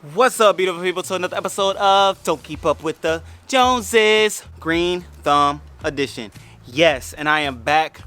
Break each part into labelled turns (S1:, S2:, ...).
S1: What's up, beautiful people, to another episode of Don't Keep Up with the Joneses, Green Thumb Edition. Yes, and I am back.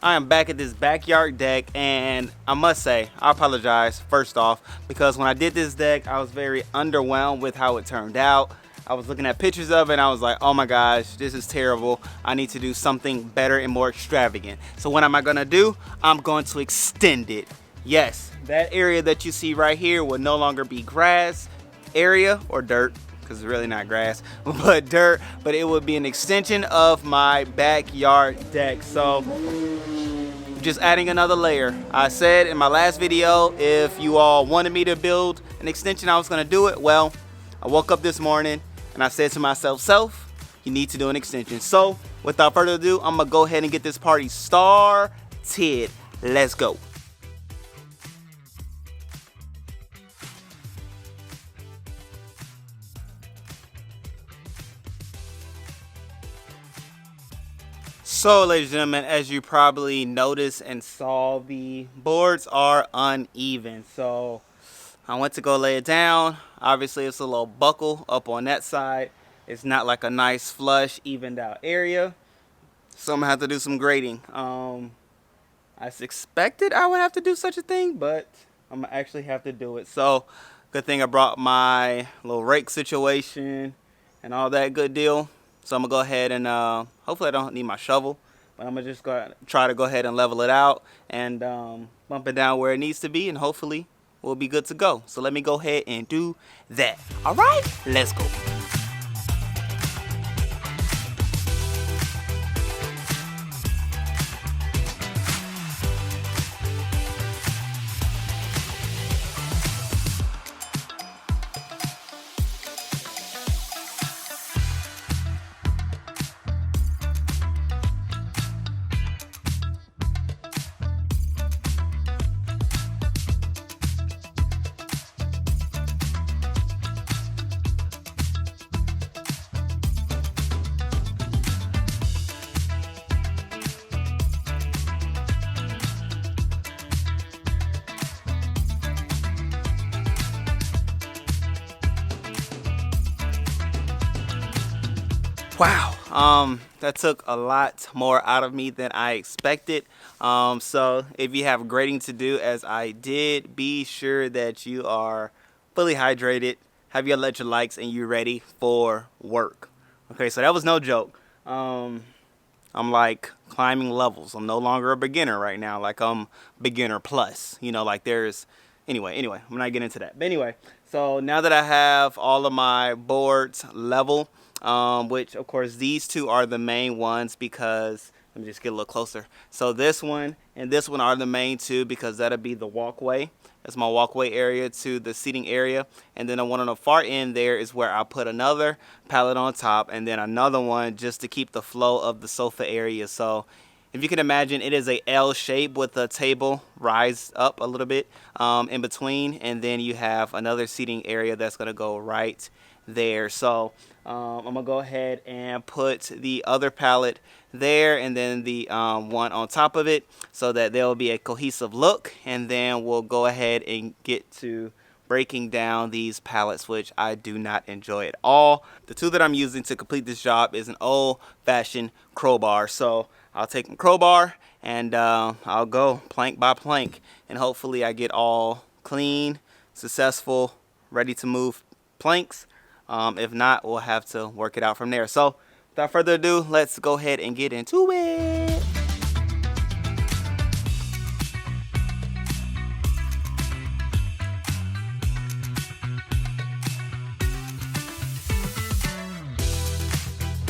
S1: I am back at this backyard deck, and I must say, I apologize first off, because when I did this deck, I was very underwhelmed with how it turned out. I was looking at pictures of it, and I was like, oh my gosh, this is terrible. I need to do something better and more extravagant. So what am I gonna do? I'm going to extend it. Yes, that area that you see right here will no longer be grass area or dirt, because it's really not grass, but dirt, but it would be an extension of my backyard deck. So just adding another layer. I said in my last video, if you all wanted me to build an extension, I was going to do it. Well, I woke up this morning and I said to myself, you need to do an extension. So without further ado, I'm gonna go ahead and get this party started. Let's go. So, ladies and gentlemen, as you probably noticed and saw, the boards are uneven. So I went to go lay it down. Obviously, it's a little buckle up on that side. It's not like a nice, flush, evened out area. So I'm gonna have to do some grading. I suspected I would have to do such a thing, but I'm gonna actually have to do it. So good thing I brought my little rake situation and all that good deal. So I'm gonna go ahead and hopefully I don't need my shovel, but I'm gonna just try to go ahead and level it out and bump it down where it needs to be, and hopefully we'll be good to go. So let me go ahead and do that. All right, let's go. Wow, that took a lot more out of me than I expected. So if you have grading to do as I did, be sure that you are fully hydrated, have your electrolytes, and you're ready for work. Okay, so that was no joke. I'm like climbing levels. I'm no longer a beginner right now. Like I'm beginner plus, like there's, anyway, I'm not getting into that. But anyway, so now that I have all of my boards level, which of course these two are the main ones, because let me just get a little closer. So this one and this one are the main two, because that'll be the walkway. That's my walkway area to the seating area, and then the one on the far end there is where I put another pallet on top, and then another one just to keep the flow of the sofa area. So if you can imagine, it is a L shape with a table rise up a little bit in between, and then you have another seating area that's going to go right there. So I'm gonna go ahead and put the other pallet there, and then the one on top of it, so that there will be a cohesive look, and then we'll go ahead and get to breaking down these pallets, which I do not enjoy at all. The tool that I'm using to complete this job is an old-fashioned crowbar. So I'll take my crowbar and I'll go plank by plank, and hopefully I get all clean, successful, ready to move planks. If not, we'll have to work it out from there. So without further ado, let's go ahead and get into it.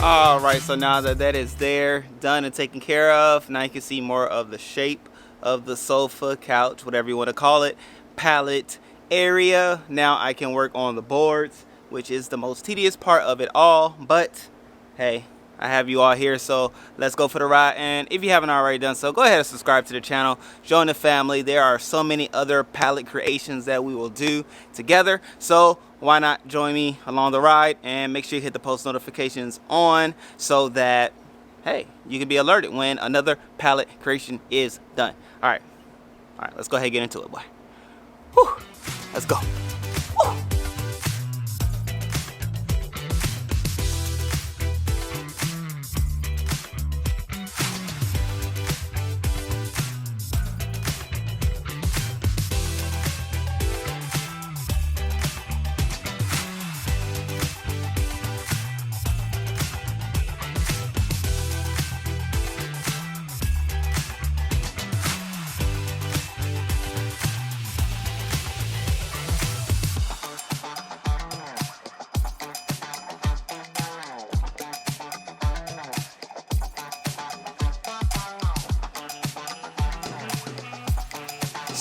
S1: All right, so now that that is there, done and taken care of, now you can see more of the shape of the sofa, couch, whatever you want to call it, pallet area. Now I can work on the boards, which is the most tedious part of it all, but hey, I have you all here, so let's go for the ride. And if you haven't already done so, go ahead and subscribe to the channel, join the family. There are so many other pallet creations that we will do together, so why not join me along the ride, and make sure you hit the post notifications on, so that hey, you can be alerted when another pallet creation is done. All right, let's go ahead and get into it, boy. Whew. Let's go. Whew.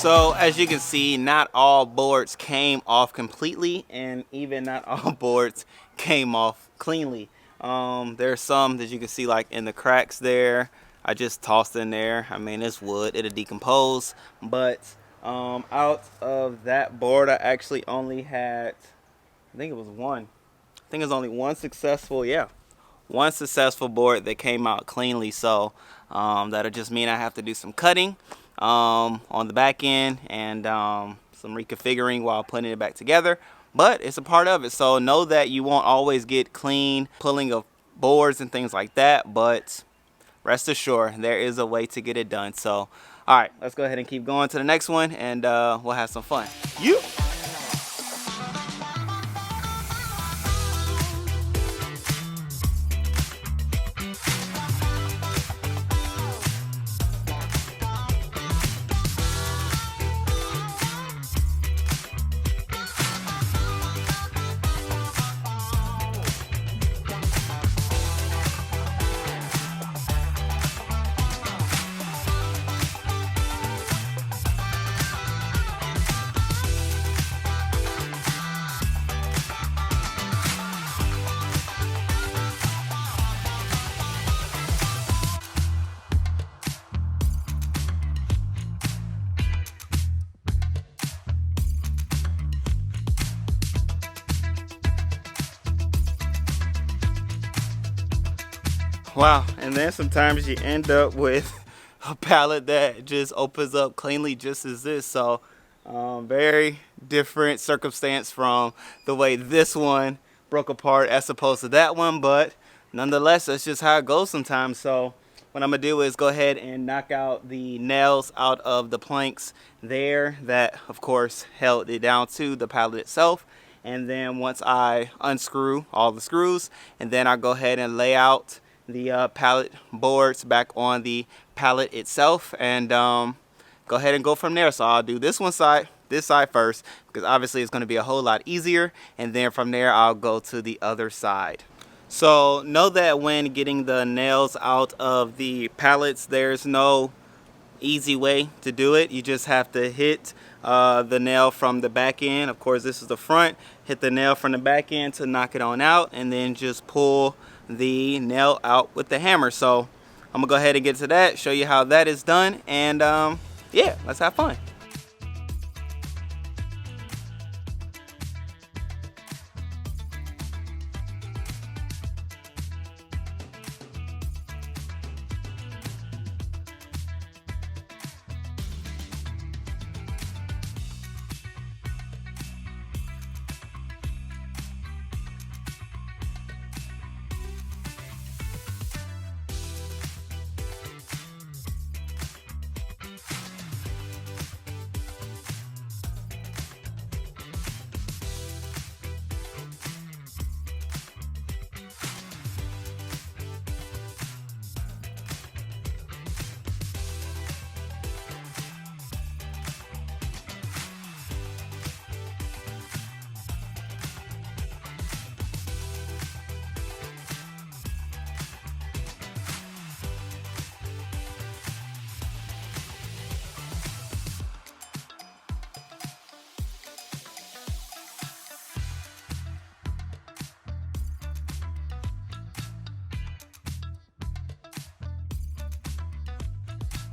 S1: So as you can see, not all boards came off completely, and even not all boards came off cleanly. There's some that you can see like in the cracks there. I just tossed in there. I mean, it's wood, it'll decompose. But out of that board, I actually only had, I think it was one. I think it was only one successful, yeah, one successful board that came out cleanly. So that'll just mean I have to do some cutting on the back end and some reconfiguring while putting it back together, but it's a part of it. So know that you won't always get clean pulling of boards and things like that, but rest assured there is a way to get it done. So all right, let's go ahead and keep going to the next one, and we'll have some fun. Wow, and then sometimes you end up with a pallet that just opens up cleanly just as this. So very different circumstance from the way this one broke apart as opposed to that one, but nonetheless, that's just how it goes sometimes. So what I'm gonna do is go ahead and knock out the nails out of the planks there that of course held it down to the pallet itself. And then once I unscrew all the screws, and then I'll go ahead and lay out the pallet boards back on the pallet itself, and go ahead and go from there. So I'll do this side first, because obviously it's going to be a whole lot easier, and then from there I'll go to the other side. So know that when getting the nails out of the pallets, there's no easy way to do it. You just have to hit the nail from the back end. Of course, this is the front. Hit the nail from the back end to knock it on out, and then just pull the nail out with the hammer. So I'm gonna go ahead and get to that, show you how that is done, and yeah, let's have fun.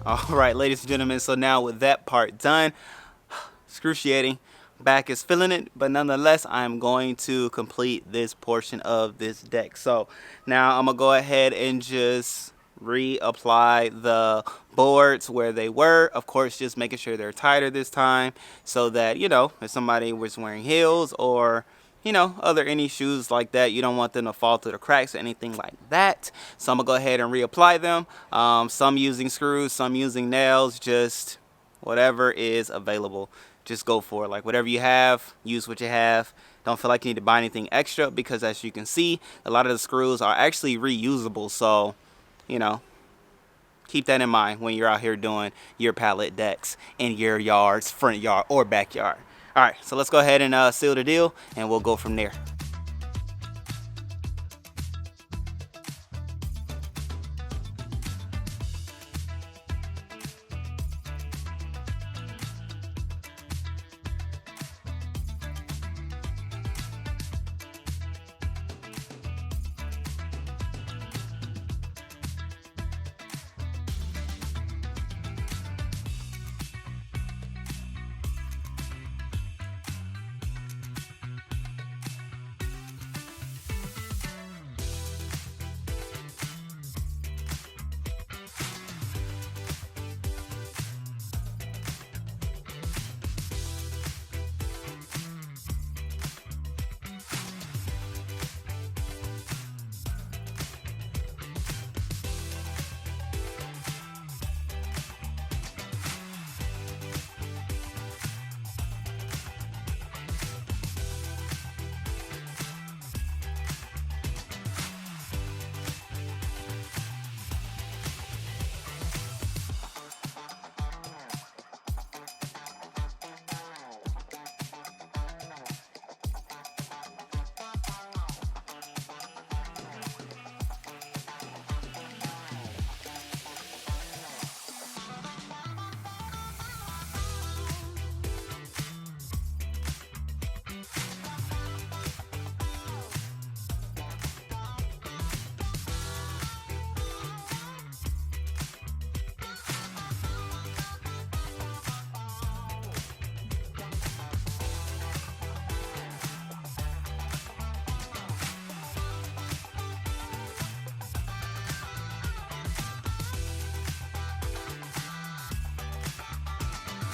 S1: All right, ladies and gentlemen, so now with that part done, excruciating, back is feeling it, but nonetheless, I'm going to complete this portion of this deck. So now I'm gonna go ahead and just reapply the boards where they were. Of course, just making sure they're tighter this time, so that, you know, if somebody was wearing heels or, you know, any shoes like that, you don't want them to fall through the cracks or anything like that. So I'm gonna go ahead and reapply them. Some using screws, some using nails, just whatever is available. Just go for it. Like whatever you have, use what you have. Don't feel like you need to buy anything extra, because as you can see, a lot of the screws are actually reusable. So, you know, keep that in mind when you're out here doing your pallet decks in your yards, front yard or backyard. All right, so let's go ahead and seal the deal, and we'll go from there.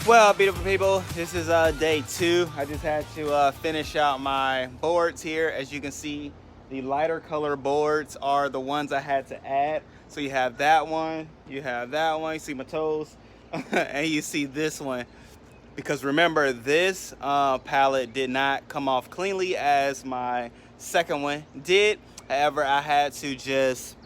S1: Well, beautiful people, this is day 2. I just had to finish out my boards here. As you can see, the lighter color boards are the ones I had to add. So you have that one, you have that one, you see my toes, and you see this one. Because remember, this pallet did not come off cleanly as my second one did. However, I had to just,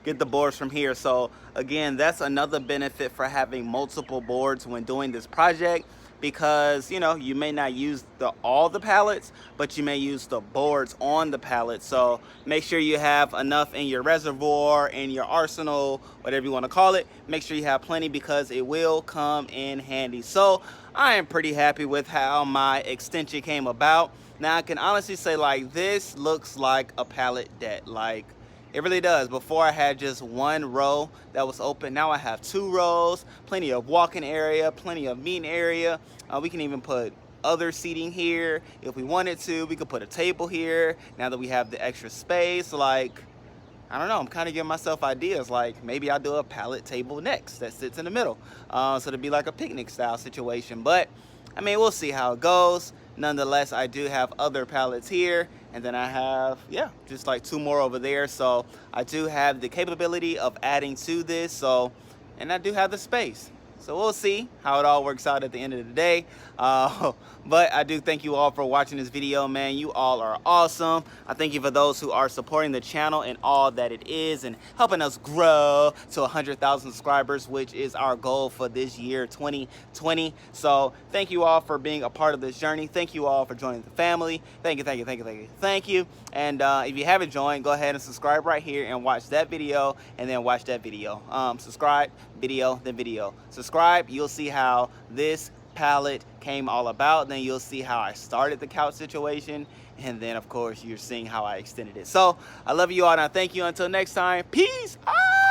S1: get the boards from here. So again, that's another benefit for having multiple boards when doing this project, because you may not use all the pallets, but you may use the boards on the pallet. So make sure you have enough in your reservoir, in your arsenal, whatever you want to call it. Make sure you have plenty, because it will come in handy. So I am pretty happy with how my extension came about. Now I can honestly say, like, this looks like a pallet deck. Like, it really does. Before I had just one row that was open. Now I have 2 rows, plenty of walking area, plenty of meeting area. We can even put other seating here if we wanted to. We could put a table here now that we have the extra space. Like, I don't know, I'm kind of giving myself ideas. Like, maybe I'll do a pallet table next that sits in the middle. So it'd be like a picnic style situation. But I mean, we'll see how it goes. Nonetheless, I do have other pallets here, and then I have, just like 2 more over there. So I do have the capability of adding to this, and I do have the space. So we'll see how it all works out at the end of the day. But I do thank you all for watching this video, man. You all are awesome. I thank you for those who are supporting the channel and all that it is, and helping us grow to 100,000 subscribers, which is our goal for this year, 2020. So thank you all for being a part of this journey. Thank you all for joining the family. Thank you, thank you, thank you, thank you, thank you. And if you haven't joined, go ahead and subscribe right here and watch that video, and then watch that video. Subscribe, video, then video. Subscribe, you'll see how this pallet came all about. Then you'll see how I started the couch situation, and then of course you're seeing how I extended it. So I love you all, and I thank you. Until next time, peace out.